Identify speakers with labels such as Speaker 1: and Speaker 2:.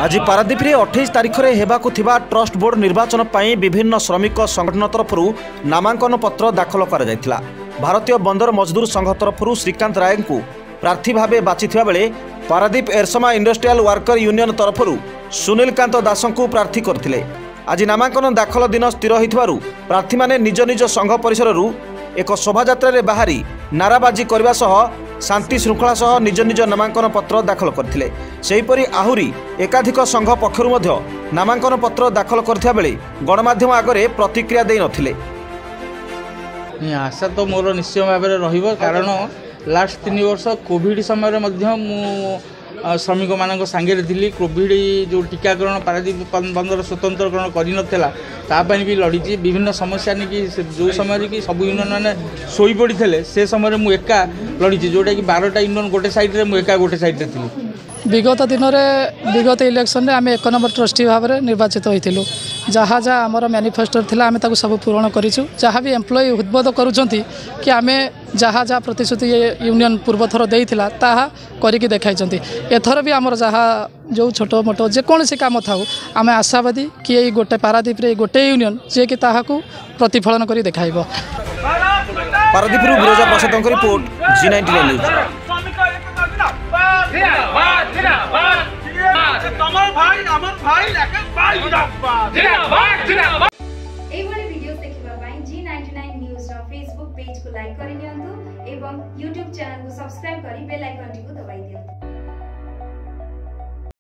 Speaker 1: आज पारादीप रे 28 तारिख रे हेबाकु थिबा ट्रस्ट बोर्ड निर्वाचन पई विभिन्न श्रमिक संगठन तरफरु नामांकन पत्र दाखल करा जायतिला। भारतीय बंदर मजदूर संघ तरफरु श्रीकांत राय को प्रार्थी भावे बाछिथिबा बेले Paradip Ersama industrial worker union तरफरु सुनील कांत दास को प्रार्थी करथिले। आज नामांकन दाखल दिन स्थिर होइथिबारु प्रार्थी माने निज निज संघ परिसररु एक शोभायात्रा रे बाहरी नाराबाजी करबा सह शांति श्रृंखला सह निज निज नामांकन पत्र दाखल करथिले। सेहीपरि आहुरी एकाधिक संघ पक्षरु मध्य नामांकन पत्र दाखल करथिया बेले गणमाध्यम आगरे प्रतिक्रिया देई नथिले।
Speaker 2: आशा तो मोर निश्चय भाव में रहिबो, कारण लास्ट 3 वर्ष कोविड समय मध्य मु श्रमिक मान सांगे थी। कोविड जो टीकाकरण पारादीप बंदर स्वतंत्रकरण कर भी लड़ी विभिन्न समस्या नहीं कि जो समय कि सब यूनियन मैंने शोई पड़ी थे से समय मुझे एका लड़ी जोटा कि 12टा यूनियन गोटे साइड में एका गोटे साइड थी।
Speaker 3: विगत दिन में विगत इलेक्शन में आम 1 नंबर ट्रस्टी भाव में निर्वाचित होइथिलु। जहाँ जहाँ आमर मैनिफेस्टो थिला आमे ताकु सब पूरण करिछु। जहाँ भी एम्प्लॉय उद्बोध करुचंती कि आमे जहाँ जहाँ प्रतिश्रुति यूनियन पूर्व थर देइथिला ताहा करिकि देखाइचंती। एथर भी आमर जहाँ जो छोट मोट जेकोसी काम थाउ आमे आशावादी कि ये गोटे पारादीप रे गोटे यूनियन जे कि ताहाकु प्रतिफलन करी देखाइबो।
Speaker 1: पारादीप रु Biroja Prasad report G99 news.
Speaker 4: G99 news Facebook page को लाइक करिनियंतु एवं YouTube चैनल को सब्सक्राइब करी बेल आइकन को दबाइ दियंतु।